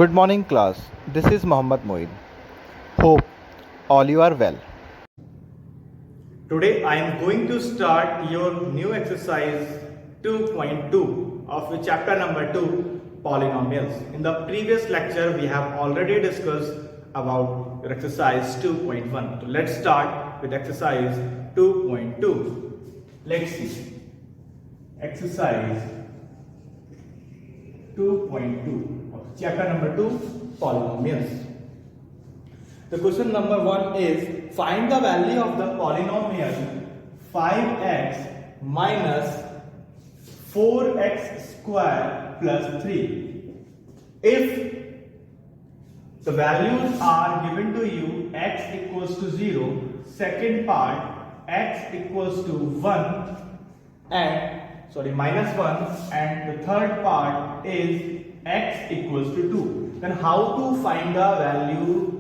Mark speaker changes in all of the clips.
Speaker 1: Good morning, class. This is Mohammad Moin. Hope all you are well.
Speaker 2: Today I am going to start your new exercise 2.2 of chapter number 2, polynomials. In the previous lecture we have already discussed about your exercise 2.1. So let's start with exercise 2.2. Let's see. Exercise 2.2 of chapter number 2, polynomials. The question number 1 is, find the value of the polynomial 5x minus 4x square plus 3. If the values are given to you, x equals to 0, second part x equals to 1 and minus 1, and the third part is x equals to 2. Then how to find the value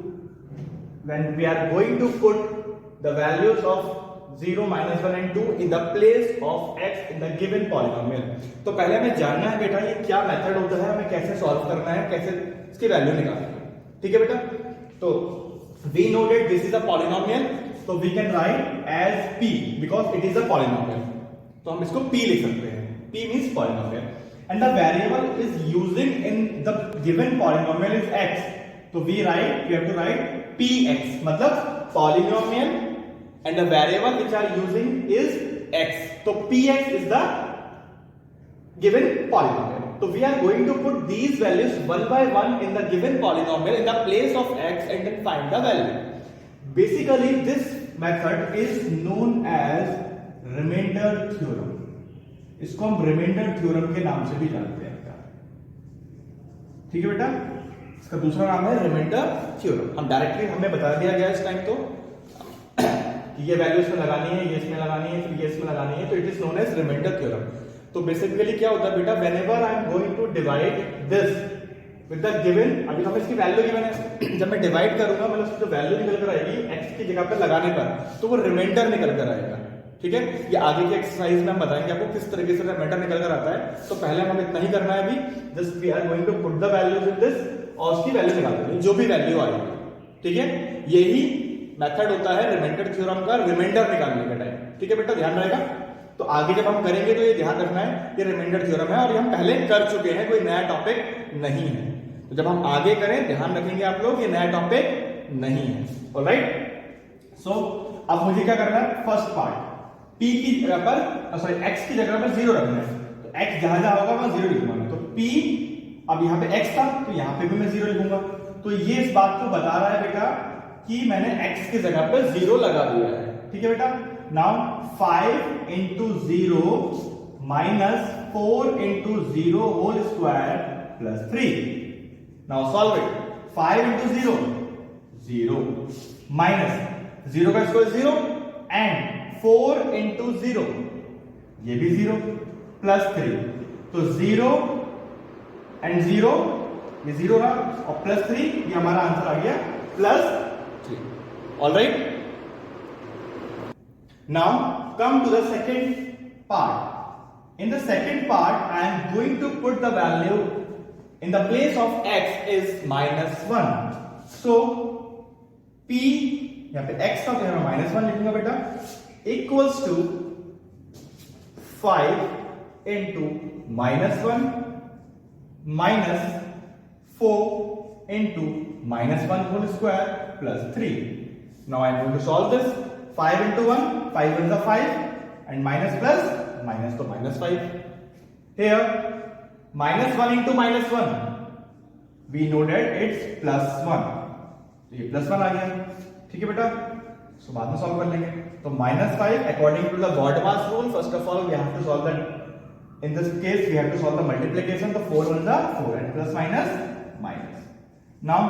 Speaker 2: when we are going to put the values of 0, minus 1 and 2 in the place of x in the given polynomial? तो पहले हमें जानना है बेटा ये क्या method होता है, हमें कैसे सॉल्व करना है, कैसे इसकी वैल्यू निकालनी है. ठीक है बेटा. तो we know that this is a polynomial, so we can write as p because it is a polynomial. तो हम इसको p लिख सकते हैं. p means polynomial and the variable is using in the given polynomial is x. तो we have to write px, मतलब polynomial and the variable which are using is x. So px is the given polynomial. So we are going to put these values one by one in the given polynomial in the place of x and then find the value. Basically this method is known as remainder theorem. इसको हम remainder theorem के नाम से भी जानते हैं. ठीक है बेटा. इसका दूसरा नाम है रिमाइंडर थ्योरम. हम डायरेक्टली हमें बता दिया गया इस टाइम तो कि ये वैल्यू इसमें लगानी है, ये इसमें लगानी है, फिर ये इसमें लगानी है, तो it is known as reminder theorem. तो बेसिकली क्या होता है बेटा, whenever I am going to divide this with the given, अभी तो हमें इसकी वैल्यू गिवन है, जब मैं डिवाइड करूंगा मतलब उसकी जो वैल्यू निकल कर आएगी x की जगह पर लगाने पर तो वो रिमाइंडर निकल कर आएगा. ठीक है. ये आगे की एक्सरसाइज में हम बताएंगे आपको किस तरीके से रिमाइंडर निकल कर आता है. तो पहले हम इतना ही करना है अभी. Just we are going to put the values in this और उसकी वैल्यू निकाल देंगे जो भी वैल्यू आएगी. ठीक है. यही मेथड होता है रिमाइंडर थ्योरम का, रिमाइंडर निकालने का टाइम. ठीक है बेटा, ध्यान रहेगा. तो आगे जब हम करेंगे तो ये ध्यान रखना है ये रिमाइंडर थ्योरम है और ये हम पहले कर चुके हैं, कोई नया टॉपिक नहीं है. तो जब हम आगे करें ध्यान रखेंगे आप लोग, ये नया टॉपिक नहीं है. ऑलराइट. सो अब मुझे क्या करना है, फर्स्ट पार्ट p की जगह पर x की जगह पर 0 रखना है. तो x जहां जहां होगा वहां 0 लिखूंगा. तो p, अब यहाँ पे x था तो यहाँ पे भी मैं 0 लिखूंगा. तो ये इस बात को बता रहा है बेटा कि मैंने x की जगह पे 0 लगा दिया है. ठीक है बेटा. Now 5 into 0 minus 4 into 0 whole square plus 3. Now solve it. 5 into 0 0 minus 0 का स्क्वायर 0 and 4 into 0 ये भी 0 plus 3. तो 0 and 0 ये 0 रहा और plus 3 ये हमारा आंसर आ गया plus 3. Alright. Now come to the second part. In the second part I am going to put the value in the place of x is minus 1. So p, यहाँ पे x था तो यहाँ minus 1 लिखूंगा बेटा, equals to 5 into minus 1 minus 4 into minus 1 whole square plus 3. Now I am going to solve this. 5 into 1, 5 into 5 and minus plus minus to minus 5. Here minus 1 into minus 1, we know that it's plus 1. तो ये plus 1 आ गया. ठीक है बेटा. So बाद में solve कर लेंगे. तो minus 5 according to the BODMAS rule, first of all we have to solve that. In this case we have to solve the multiplication. So 4 1 is 4 and plus minus minus. Now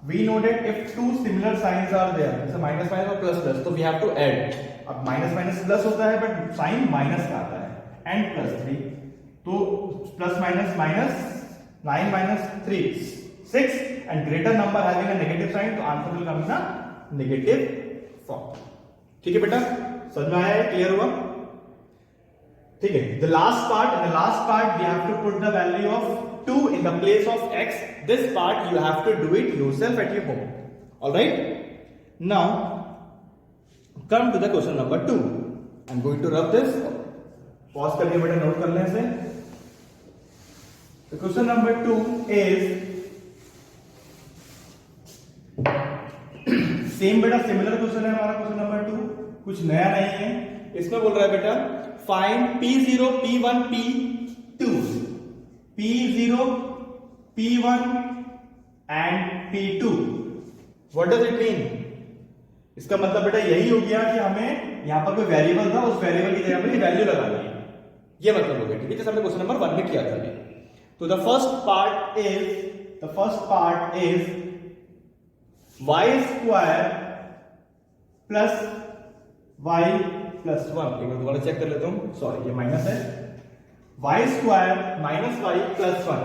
Speaker 2: we know that if two similar signs are there, जैसे minus minus और plus plus, तो we have to add. अब minus minus plus होता है but sign minus का आता है. And plus 3, तो plus minus minus 9 minus 3 6 and greater number having a negative sign, तो answer will come in a negative form. ठीक है बेटा, समझ में आया है, क्लियर हुआ? ठीक है, the last part we have to put the value of 2 in the place of x. This part you have to do it yourself at your home. All right, now come to the question number 2. I'm going to rub this. Pause करके बेटा note कर लें इसे. The question number 2 is same बेटा similar question है हमारा question number 2, कुछ नया नहीं है. इसमें बोल रहा है बेटा find P0 P1 P2 P0 P1 and P2. What does it mean? इसका मतलब बेटा यही हो गया कि हमें यहां पर कोई वेरिएबल था, उस वेरिएबल की जगह पर वैल्यू लगानी है. ये मतलब हो गया. ठीक है, जैसे हमने क्वेश्चन नंबर 1 में किया था. तो the first part is y square plus y plus 1. एक बार दोबारा चेक कर लेता हूं, सॉरी ये माइनस है. y square minus y plus 1.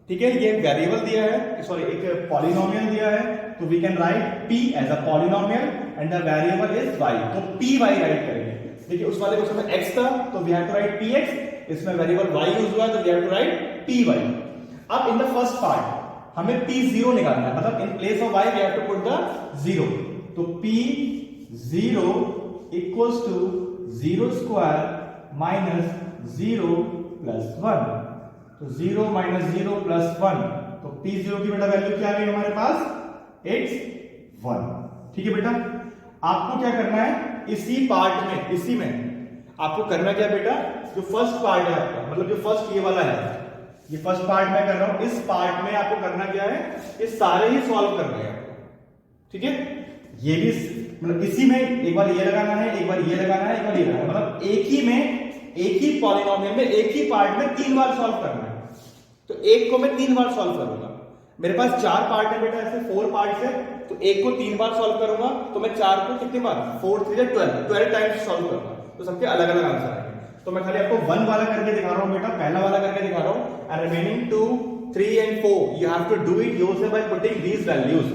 Speaker 2: ठीक है, ये एक वेरिएबल दिया है, सॉरी एक पॉलिनोमियल दिया है. तो we can write p as a polynomial and the variable is y. तो py राइट करेंगे. देखिए उस वाले क्वेश्चन में x था तो we have to write px, इसमें वेरिएबल y यूज हुआ तो we have to write py. अब इन द फर्स्ट पार्ट हमें p0 निकालना है, मतलब in place of y we have to put the 0. तो p0 equals to 0 square minus 0 plus 1. तो 0 माइनस 0 प्लस 1, तो P0 की बेटा वैल्यू क्या आ गई हमारे पास? It's 1. ठीक है बेटा, आपको क्या करना है इसी पार्ट में, इसी में आपको करना क्या बेटा, जो फर्स्ट पार्ट है आपका, मतलब जो फर्स्ट ये वाला है, ये फर्स्ट पार्ट मैं कर रहा हूं, इस पार्ट में आपको करना क्या है, ये सारे ही सॉल्व करने हैं. ठीक है, ये भी मतलब इसी में एक बार ये लगाना है, एक बार ये लगाना है, एक बार ये लगाना है, मतलब एक ही में, एक ही पॉलिनोमियल में, एक ही पार्ट में 3 बार सॉल्व करना है. तो एक को मैं 3 बार सॉल्व करूंगा. मेरे पास 4 पार्ट है बेटा, ऐसे 4 पार्ट है, तो एक को 3 बार सॉल्व करूंगा, तो मैं 4 को कितनी बार, 4 3 12 टाइम्स सॉल्व करूंगा. तो सबके अलग अलग आंसर आएंगे. तो मैं खाली आपको 1 वाला करके दिखा रहा हूं बेटा, पहला वाला करके दिखा रहा हूं. And remaining 2 3 and 4 you have to do it yourself by putting these values.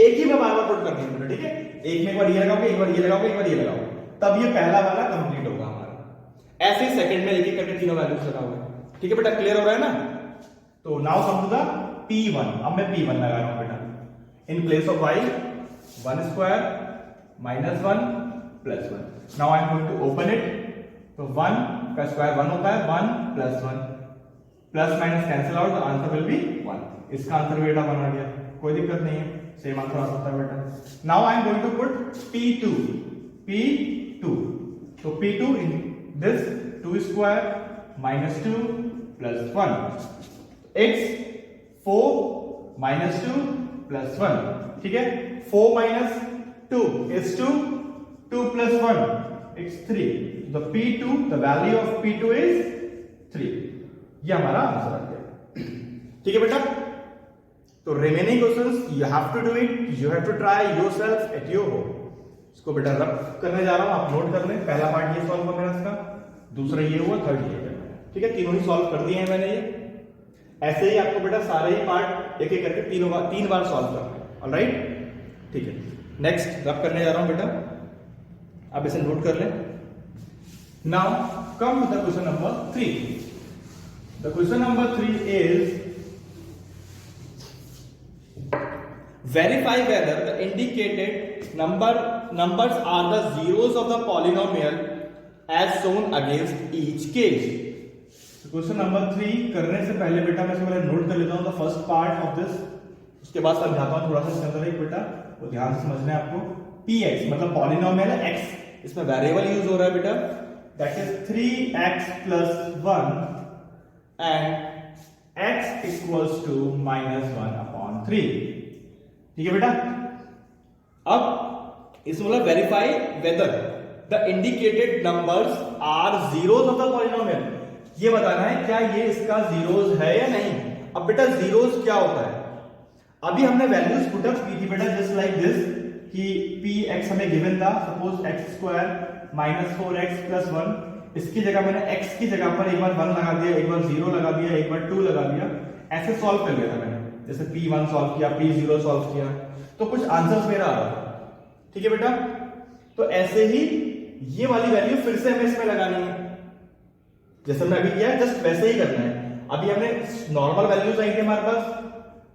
Speaker 2: एक ही में बार बार पुट करनी है बेटा. ठीक है, एक में एक बार ये लगाओगे, एक बार ये लगाओगे, एक बार ये लगाओगे, तब ये पहला वाला कंप्लीट होगा हमारा. ऐसे ही सेकंड में एक एक करके तीनों वैल्यूज लगाओगे. ठीक है बेटा, क्लियर हो रहा है ना. तो now come to the P1. अब मैं P1 लगा रहा हूं बेटा. In place of y 1 square minus 1 plus 1. Now I am going to open it. तो 1 का स्क्वायर 1 होता है, 1 plus 1, plus minus cancel out, the answer will be 1. इसका आंसर बेटा 1 आ गया, कोई दिक्कत नहीं है, सेम आंसर आ सकता है बेटा. Now I am going to put P2. तो P2 in this 2 square minus 2 plus 1. x 4 minus 2 plus 1. ठीक है, 4 minus 2 is 2, 2 plus 1 it's 3. The P2, the value of P2 is 3. ये हमारा आंसर आ गया. ठीक है बेटा, तो remaining questions you have to do it, you have to try yourself at your home. इसको बेटा रब करने जा रहा हूं, आप नोट कर लें. पहला पार्ट ये सॉल्व करना है इसका, दूसरा ये हुआ, थर्ड ये करना है. ठीक है, तीनों ही सॉल्व कर दिए हैं मैंने. ये ऐसे ही आपको बेटा सारे ही पार्ट एक एक करके 3 बार सॉल्व करना है. ऑलराइट, ठीक है. नेक्स्ट रब करने जा रहा हूं बेटा, आप इसे नोट कर लें. Now come to the question number 3. The question number 3 is verify whether the indicated numbers are the zeros of the polynomial as shown against each case. Question number 3 करने से पहले बेटा मैं इसको नोट कर लेता हूं the first part of this, उसके बाद समझाता हूं थोड़ा सा इसके अंदर. एक बेटा वो ध्यान से समझना है आपको. px मतलब पॉलिनोमियल है x, इसमें वेरिएबल यूज हो रहा है बेटा, that is 3x plus 1 and x equals to -1/3. ठीक है बेटा, अब इसमें बोला verify whether the indicated numbers are zeros of the polynomial. ये बताना है क्या ये इसका जीरोस है या नहीं. अब बेटा जीरोस क्या होता है, अभी हमने वैल्यूज पुट अप की थी बेटा जस्ट लाइक दिस, कि px हमें गिवन था, suppose x square minus 4x plus 1. इसकी जगह मैंने x की जगह पर एक बार 1 लगा दिया, एक बार 0 लगा दिया, एक बार 2 लगा दिया, ऐसे सॉल्व कर लिया था मैंने. जैसे P1 सॉल्व किया, P0 सॉल्व किया, तो कुछ आंसर्स मेरा आ रहा था. ठीक है बेटा, तो ऐसे ही ये वाली वैल्यू फिर से हमें इसमें लगानी है. जैसे हमने अभी किया है जस्ट वैसे ही करना है। अभी हमने नॉर्मल वैल्यूज आई थी हमारे पास,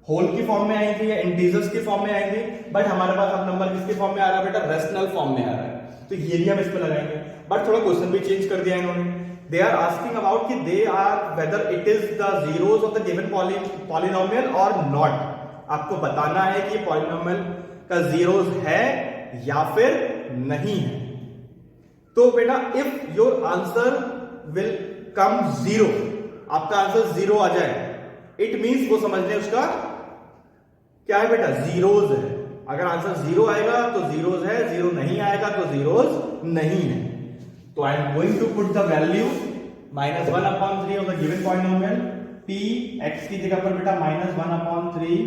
Speaker 2: होल की फॉर्म में आई थी या इंटीजर्स की फॉर्म में आई थी, बट हमारे पास अब नंबर किसके फॉर्म में आ रहा है बेटा, रेशनल फॉर्म में आ रहा है, तो ये भी हम इसमें लगाएंगे। बट थोड़ा क्वेश्चन भी चेंज कर दिया इन्होंने, दे आर आस्किंग अबाउट कि they are whether it is the zeros of the given polynomial और नॉट। आपको बताना है कि पॉलिनोमियल का जीरोस है या फिर नहीं है। तो बेटा if your answer will come zero, आपका आंसर जीरो आ जाए, इट मींस वो समझ लें उसका क्या है बेटा, जीरोज है। अगर आंसर जीरो आएगा तो जीरोज है, जीरो नहीं आएगा तो जीरोज नहीं है। तो I am going to put the value -1/3 of the given polynomial p x की जगह पर बेटा -1/3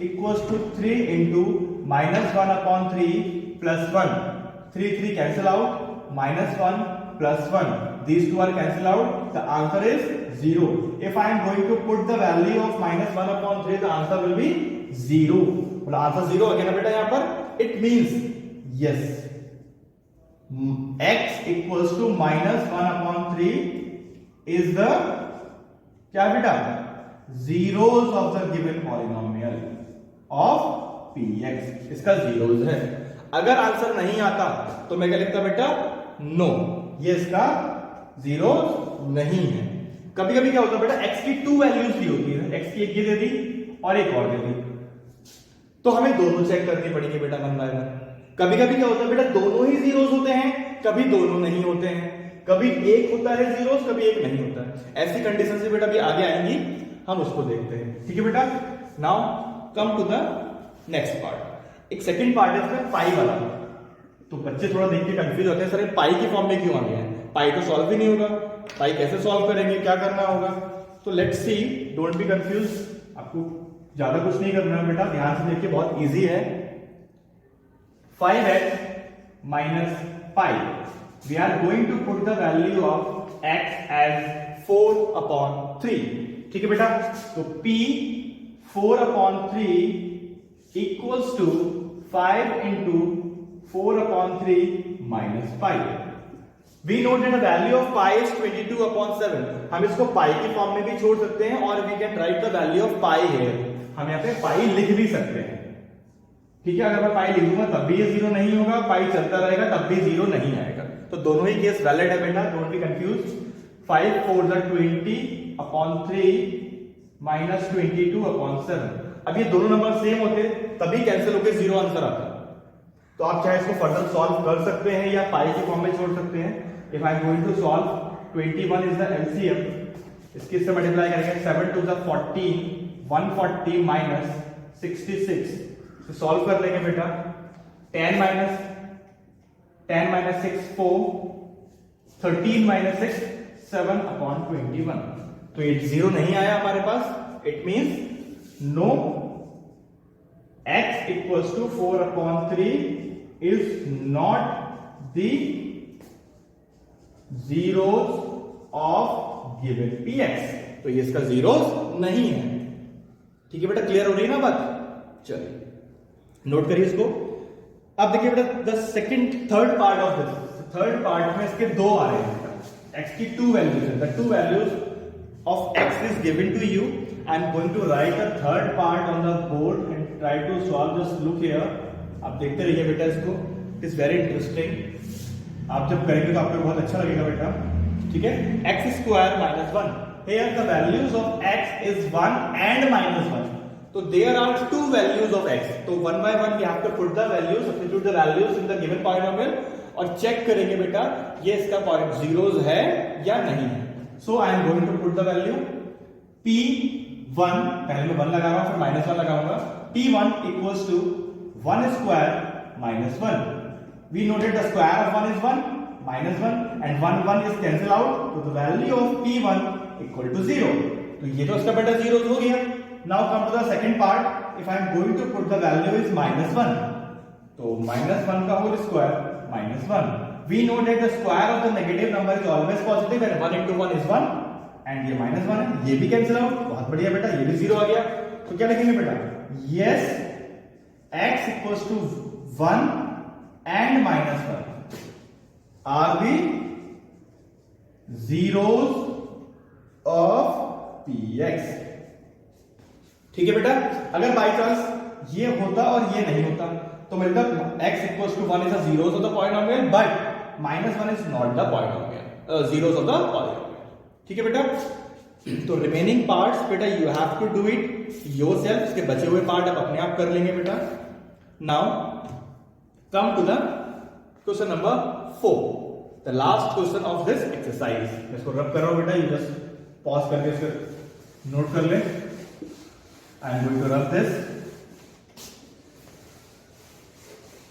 Speaker 2: equals to 3 into -1/3 plus 1, 3 cancel out, -1 plus 1, these two are cancel out, the answer is 0. If I am going to put the value of -1/3, the answer will be 0. मतलब answer 0 आ गया ना बेटा यहाँ पर, it means yes, x equals to -1/3 is the क्या बेटा, zeros of the given polynomial of px, इसका zeros है। अगर आंसर नहीं आता तो मैं क्या लिखता बेटा, नो, ये इसका जीरो नहीं है। कभी कभी क्या होता है बेटा, x की 2 वैल्यूज दी होती है, x की एक ये दे दी और एक और दे दी, तो हमें दोनों चेक करनी पड़ेगी बेटा वन बाय वन। कभी कभी क्या होता है बेटा, दोनों ही जीरोस होते हैं, कभी दोनों नहीं होते हैं, कभी एक होता है जीरोस, कभी एक नहीं होता है। ऐसी कंडीशन से बेटा भी आगे आएंगी, हम उसको देखते हैं, ठीक है बेटा। Now come to the next part. एक सेकंड पार्ट है इसमें पाई वाला, तो बच्चे थोड़ा देख के कंफ्यूज होते हैं, सर पाई की फॉर्म में क्यों आ गया है, पाई तो सॉल्व ही नहीं होगा, पाई कैसे सॉल्व करेंगे, क्या करना होगा। तो let's see, don't be confuse, आपको ज्यादा कुछ नहीं करना है बेटा, ध्यान से देखिए, बहुत इजी है। 5x minus pi, we are going to put the value of x as 4/3, ठीक है बेटा। तो p 4/3 equals to 5 into 4/3 minus pi. We know that the value of pi is 22/7. हम इसको पाई की फॉर्म में भी छोड़ सकते हैं और we can write the value of pi here. हम यहाँ पे पाई लिख भी सकते हैं, ठीक है। अगर मैं पाई लिखूंगा तब भी ये जीरो नहीं होगा, पाई चलता रहेगा तब भी जीरो नहीं आएगा, तो दोनों ही केस वैलिड है बेटा, डोंट बी कंफ्यूज। 5 4 20/3 minus 22/7। अब ये दोनों नंबर सेम होते तभी कैंसिल होकर जीरो आंसर आता, तो आप चाहे इसको फर्दर सॉल्व कर सकते हैं या पाई की फॉर्म में छोड़ सकते हैं। If I am going to solve, 21 is the LCM, इसके से मल्टीप्लाई करेंगे, 7 2 14, 140 minus 66, तो सॉल्व कर लेंगे बेटा। 10 minus 6 4, 13 minus 6 7/21, तो ये जीरो नहीं आया हमारे पास, it means no x equals to 4/3 is not the zeros of given px, तो ये इसका जीरोस नहीं है, ठीक है बेटा। क्लियर हो रही है ना बात, चलिए नोट करिए इसको। अब देखिए बेटा, the second third part of this, third part में इसके दो आ रहे हैं बेटा, x की 2 वैल्यूज है, the 2 values of x is given to you. I am going to write the third part on the board and try to solve. Just look here, आप देखते रहिए बेटा इसको, it is very interesting, आप जब करेंगे तो आपको बहुत अच्छा लगेगा बेटा, ठीक है। x square minus 1, here the values of x is 1 and -1, तो there are two values of x, तो one by one we have to put the values, substitute the values in the given polynomial और check करेंगे बेटा ये इसका point zeros है या नहीं है। So I am going to put the value p1, पहले मैं 1 लगा रहा हूं फिर -1 लगाऊंगा, p1 equals to 1 square minus 1. We noted the square of 1 is 1, -1 and 1 is cancel out, so the value of p1 equal to 0. तो ये तो इसका बेटा जीरो हो गया। Now come to the second part, if I am going to put the value is -1, तो -1 का whole square -1. We know that the square of the negative number is always positive and 1 into 1 is 1 and ये -1 है, ये भी cancel out, बहुत बढ़िया बेटा, ये भी जीरो आ गया। तो क्या लिखेंगे बेटा, yes x equals to 1 and -1 are the zeros of P x. ठीक है बेटा, अगर बाई चांस ये होता और ये नहीं होता तो मतलब x equals to 1 is the zeros of the polynomial but -1 is not the polynomial, zeros of the polynomial. ठीक है बेटा, तो रिमेनिंग पार्ट्स बेटा you have to do it yourself, इसके बचे हुए पार्ट आप अपने आप कर लेंगे बेटा। Now come to the question number 4, the last question of this exercise. मैं इसको रब कर रहा हूं बेटा, यू जस्ट पॉज करके इसको नोट कर ले। I am going to rub this.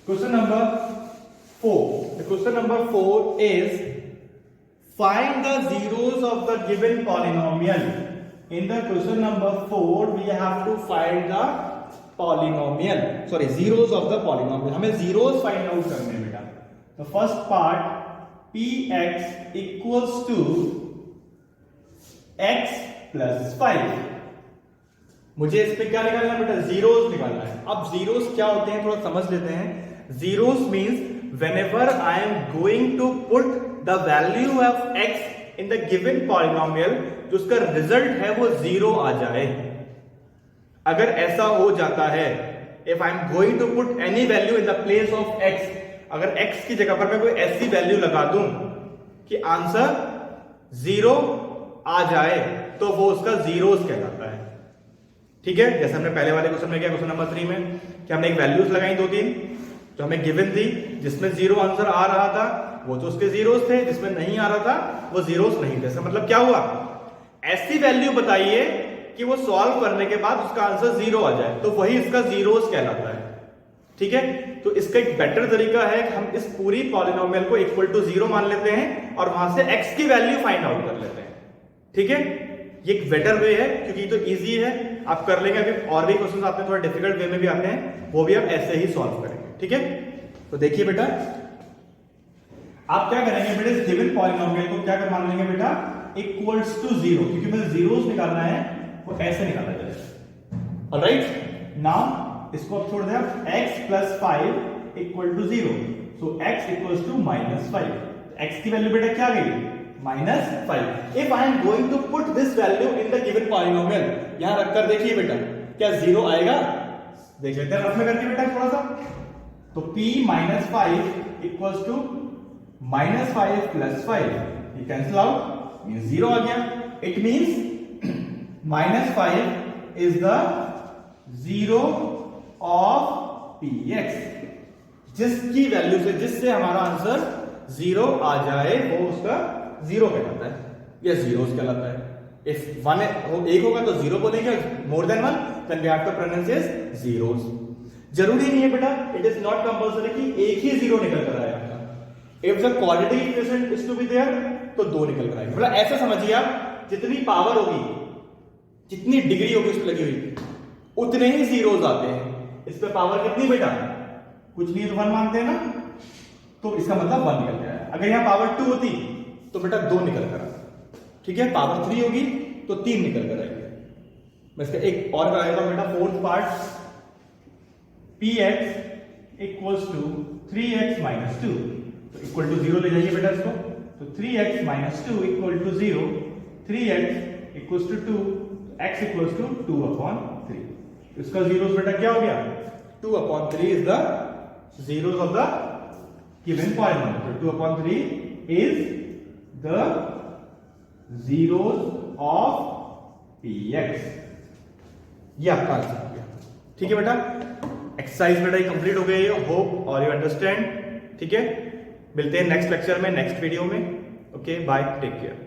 Speaker 2: Question number 4. The question number 4 is find the zeros of the given polynomial. In the question number 4, we have to find the polynomial. Sorry, zeros of the polynomial. हमें zeros find out करने हैं बेटा. The first part, px equals to x plus 5. मुझे इस पे क्या निकालना है बेटा? जीरोस निकालना है। अब जीरोस क्या होते हैं थोड़ा समझ लेते हैं। Zeros means whenever I am going to put the value of x in the given polynomial, जो उसका रिजल्ट है वो जीरो आ जाए। अगर ऐसा हो जाता है, if I am going to put any value in the place of x, अगर x की जगह पर मैं कोई ऐसी वैल्यू लगा दूं कि आंसर जीरो आ जाए तो वो उसका जीरोस कहलाता है। ठीक है, जैसे हमने पहले वाले क्वेश्चन में किया, क्वेश्चन नंबर 3 में कि हमने एक वैल्यूज लगाई 2-3 जो हमें गिवन थी, जिसमें जीरो आंसर आ रहा था वो तो उसके जीरोस थे, जिसमें नहीं आ रहा था वो जीरोस नहीं थे। इसका मतलब क्या हुआ? ऐसी वैल्यू बताइए कि वो सॉल्व करने के बाद उसका आंसर जीरो आ जाए, तो वही इसका जीरोस कहलाता है। ठीक है, तो इसका एक बेटर तरीका है कि हम इस पूरी पॉलिनोमियल को इक्वल टू जीरो मान लेते हैं और वहां से x की वैल्यू फाइंड आउट कर लेते हैं। ठीक है, ये एक बेटर वे है क्योंकि तो इजी है, आप कर लेंगे। अभी और भी क्वेश्चंस आते हैं थोड़ा डिफिकल्ट वे में भी आते हैं, वो भी आप ऐसे ही सॉल्व करेंगे। ठीक है, तो देखिए बेटा आप क्या करेंगे बेटा, इस गिवन पॉलिनोमियल को क्या कर मान लेंगे बेटा? इक्वल्स टू जीरो, क्योंकि मुझे जीरोस निकालना है, वो ऐसे निकाला जाएगा। ऑलराइट, नाउ इसको अब छोड़ दें आप, x plus 5 equal to zero, so x equals to -5। x की वैल्यू बेटा क्या आ गई? -5। If I am going to put this value in the given polynomial, यहां रखकर देखिए बेटा क्या जीरो आएगा? देख लेते हैं रफ में करके बेटा थोड़ा सा। तो p -5 इक्वल्स टू -5 प्लस 5, ये कैंसिल आउट, मींस जीरो आ गया। It means -5 is the zero of px। जिसकी वैल्यू से, जिससे हमारा आंसर जीरो आ जाए वो उसका जीरो कहलाता है, या जीरोस कहलाता है। इफ वन एक होगा तो जीरो बोलेंगे, more than one then we have to pronounce as zeros. जरूरी नहीं है बेटा, इट इज नॉट कंपल्सरी कि एक ही जीरो निकल कर आएगा। If the quadratic equation is to be there तो दो निकल कर आएंगे। मतलब ऐसा समझिए आप, जितनी पावर होगी, जितनी डिग्री होगी उस पर लगी हुई, उतने ही जीरोस आते हैं। इस पे पावर कितनी बेटा? कुछ नहीं तो 1 मानते हैं ना, तो इसका मतलब 1 निकल गया। अगर यहां पावर 2 होती तो बेटा 2 निकल कर आता। ठीक है, पावर 3 होगी तो 3 निकल कर आएगी। मैं इसका एक और कराएगा बेटा, fourth part, px equals to 3x minus 2, तो इक्वल टू 0 ले जाइए बेटा इसको। तो 3x minus 2 equal to 0, 3x equals to 2, x equals to 2/3। तो इसका जीरोस बेटा क्या हो गया? 2/3 is the zeros of the given polynomial. So 2/3 is the zeros of px. ये आपका आंसर हो गया। ठीक है बेटा, एक्सरसाइज बेटा ये कंप्लीट हो गई है, होप और यू अंडरस्टैंड। ठीक है, मिलते हैं नेक्स्ट लेक्चर में, नेक्स्ट वीडियो में। Okay, bye, take care.